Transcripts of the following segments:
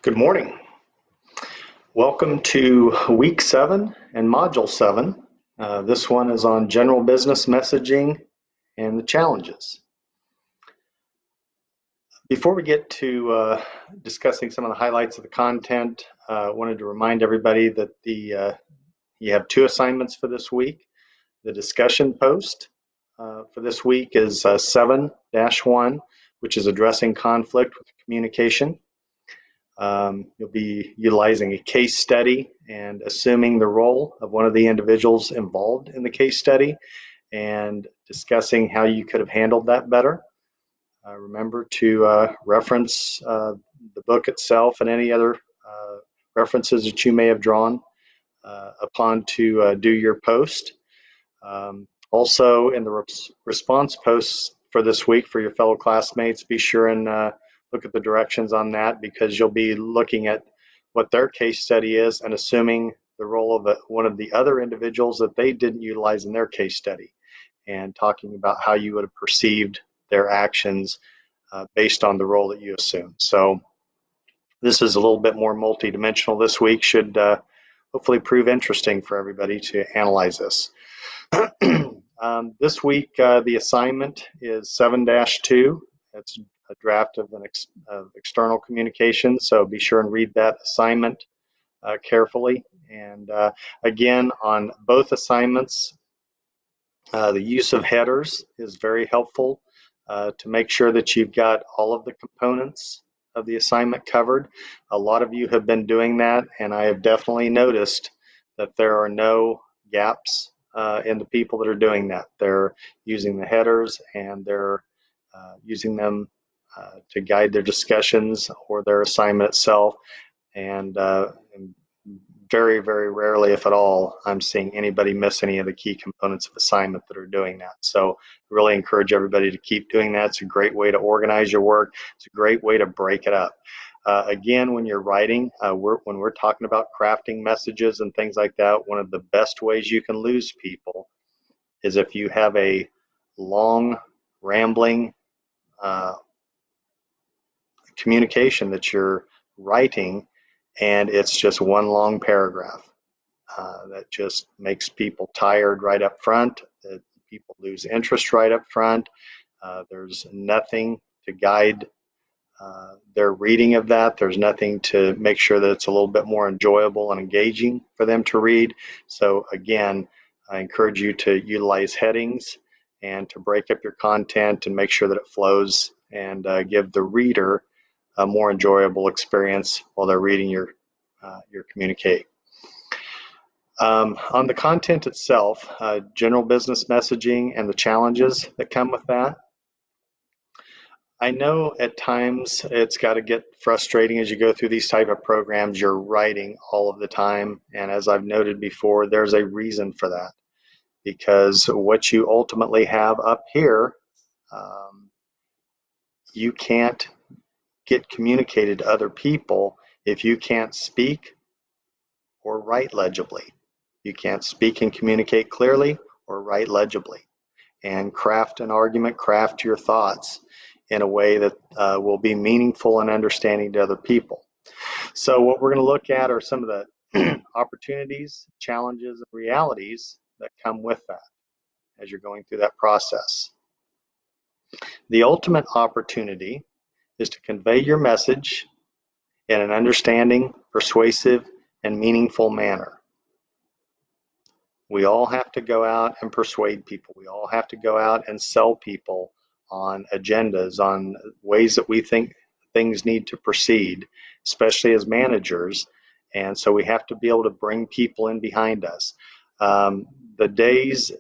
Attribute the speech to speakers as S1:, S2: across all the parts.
S1: Good morning. Welcome to week 7 and module 7. This one is on general business messaging and the challenges. Before we get to discussing some of the highlights of the content, I wanted to remind everybody that you have 2 assignments for this week. The discussion post for this week is 7-1, which is addressing conflict with communication. You'll be utilizing a case study and assuming the role of one of the individuals involved in the case study and discussing how you could have handled that better. Remember to reference the book itself and any other references that you may have drawn upon to do your post. Also, in the response posts for this week for your fellow classmates, be sure and look at the directions on that, because you'll be looking at what their case study is and assuming the role of one of the other individuals that they didn't utilize in their case study, and talking about how you would have perceived their actions based on the role that you assume. So this is a little bit more multidimensional this week. Should hopefully prove interesting for everybody to analyze this. This week, the assignment is 7-2. It's a draft of external communication, so be sure and read that assignment carefully. And again, on both assignments, the use of headers is very helpful to make sure that you've got all of the components of the assignment covered. A lot of you have been doing that, and I have definitely noticed that there are no gaps in the people that are doing that. They're using the headers, and they're using them to guide their discussions or their assignment itself. And very, very rarely, if at all, I'm seeing anybody miss any of the key components of assignment that are doing that. So really encourage everybody to keep doing that. It's a great way to organize your work. It's a great way to break it up. Again, when you're writing, when we're talking about crafting messages and things like that, one of the best ways you can lose people is if you have a long, rambling communication that you're writing, and it's just one long paragraph. That just makes people tired right up front. People lose interest right up front. There's nothing to guide their reading of that. There's nothing to make sure that it's a little bit more enjoyable and engaging for them to read. So again, I encourage you to utilize headings and to break up your content and make sure that it flows and give the reader a more enjoyable experience while they're reading your communique. On the content itself, general business messaging and the challenges that come with that. I know at times it's got to get frustrating as you go through these type of programs. You're writing all of the time, and as I've noted before, there's a reason for that, because what you ultimately have up here, you can't get communicated to other people if you can't speak or write legibly. You can't speak and communicate clearly or write legibly. And craft an argument, craft your thoughts in a way that will be meaningful and understanding to other people. So what we're going to look at are some of the opportunities, challenges, and realities that come with that as you're going through that process. The ultimate opportunity is to convey your message in an understanding, persuasive, and meaningful manner. We all have to go out and persuade people. We all have to go out and sell people on agendas, on ways that we think things need to proceed, especially as managers. And so we have to be able to bring people in behind us. The days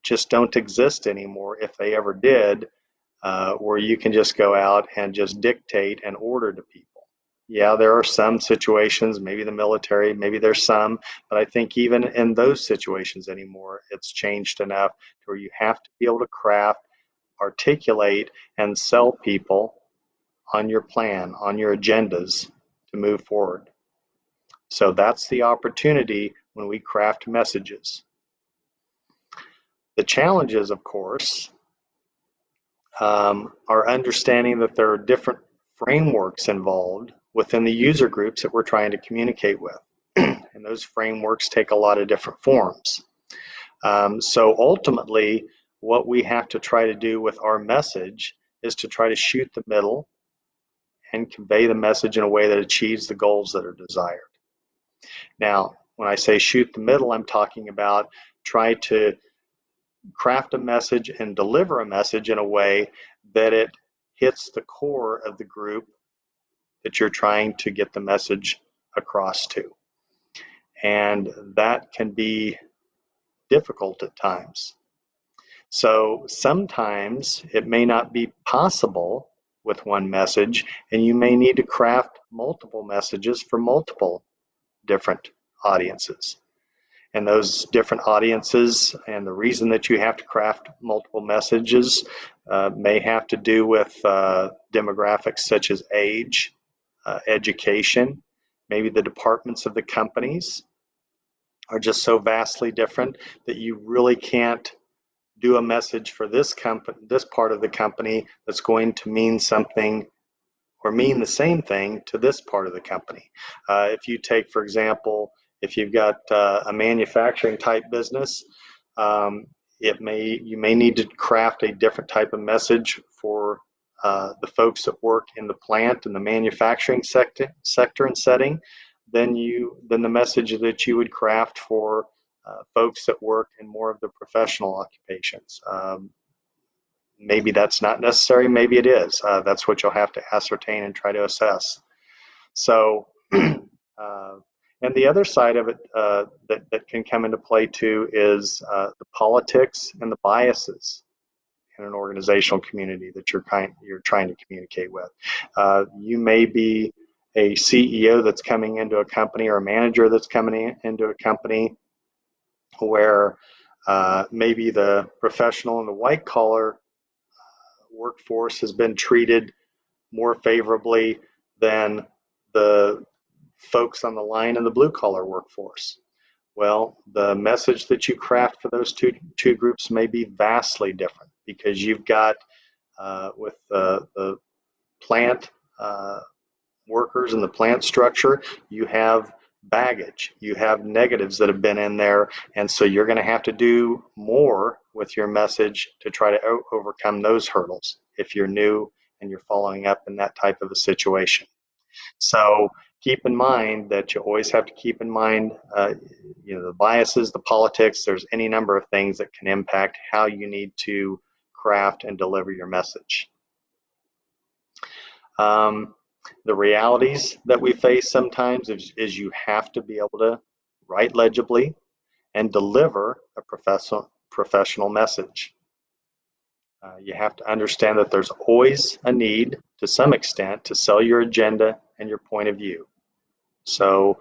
S1: just don't exist anymore, if they ever did, where you can just go out and just dictate and order to people. Yeah, there are some situations, maybe the military, maybe there's some, but I think even in those situations anymore, it's changed enough to where you have to be able to craft, articulate, and sell people on your plan, on your agendas to move forward. So that's the opportunity when we craft messages. The challenges, of course, are understanding that there are different frameworks involved within the user groups that we're trying to communicate with. And those frameworks take a lot of different forms. So ultimately, what we have to try to do with our message is to try to shoot the middle and convey the message in a way that achieves the goals that are desired. Now, when I say shoot the middle, I'm talking about try to craft a message and deliver a message in a way that it hits the core of the group that you're trying to get the message across to. And that can be difficult at times. So sometimes it may not be possible with one message, and you may need to craft multiple messages for multiple different audiences. And those different audiences and the reason that you have to craft multiple messages may have to do with demographics such as age, education, maybe the departments of the companies are just so vastly different that you really can't do a message for this company, this part of the company that's going to mean something or mean the same thing to this part of the company. If you take, for example, if you've got a manufacturing type business, you may need to craft a different type of message for the folks that work in the plant and the manufacturing sector and setting than the message that you would craft for folks that work in more of the professional occupations. Maybe that's not necessary, maybe it is. That's what you'll have to ascertain and try to assess. So, and the other side of it that can come into play too is the politics and the biases in an organizational community that you're trying to communicate with. You may be a CEO that's coming into a company or a manager that's coming into a company where maybe the professional and the white collar workforce has been treated more favorably than the folks on the line in the blue collar workforce. Well, the message that you craft for those two groups may be vastly different because you've got with the plant workers and the plant structure, you have baggage, you have negatives that have been in there, and so you're going to have to do more with your message to try to overcome those hurdles if you're new and you're following up in that type of a situation. So keep in mind that you always have to keep in mind the biases, the politics. There's any number of things that can impact how you need to craft and deliver your message. The realities that we face sometimes is you have to be able to write legibly and deliver a professional message. You have to understand that there's always a need, to some extent, to sell your agenda and your point of view. So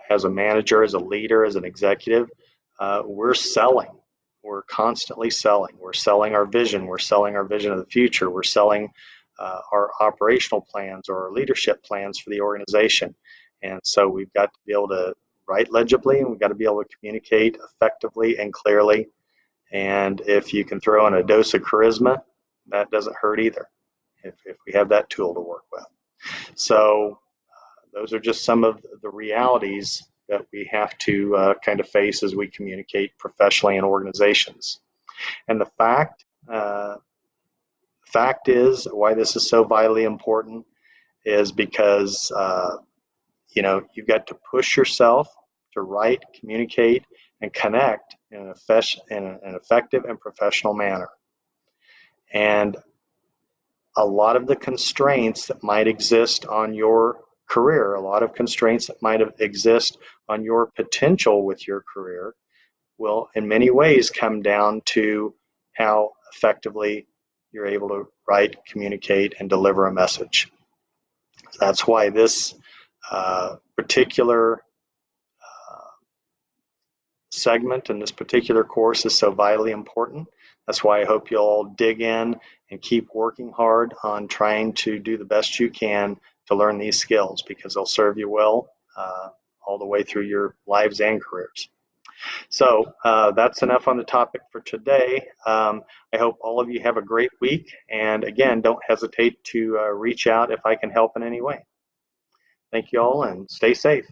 S1: as a manager, as a leader, as an executive, we're selling. We're constantly selling. We're selling our vision. We're selling our vision of the future. We're selling our operational plans or our leadership plans for the organization. And so we've got to be able to write legibly, and we've got to be able to communicate effectively and clearly. And if you can throw in a dose of charisma, that doesn't hurt either, if we have that tool to work with. So those are just some of the realities that we have to kind of face as we communicate professionally in organizations. And the fact is why this is so vitally important is because you've got to push yourself to write, communicate, and connect in an effective and professional manner. And a lot of the constraints that might exist on your career, a lot of constraints that might exist on your potential with your career will in many ways come down to how effectively you're able to write, communicate, and deliver a message. That's why this particular segment and this particular course is so vitally important. That's why I hope you'll all dig in and keep working hard on trying to do the best you can to learn these skills, because they'll serve you well all the way through your lives and careers. So that's enough on the topic for today. I hope all of you have a great week. And again, don't hesitate to reach out if I can help in any way. Thank you all and stay safe.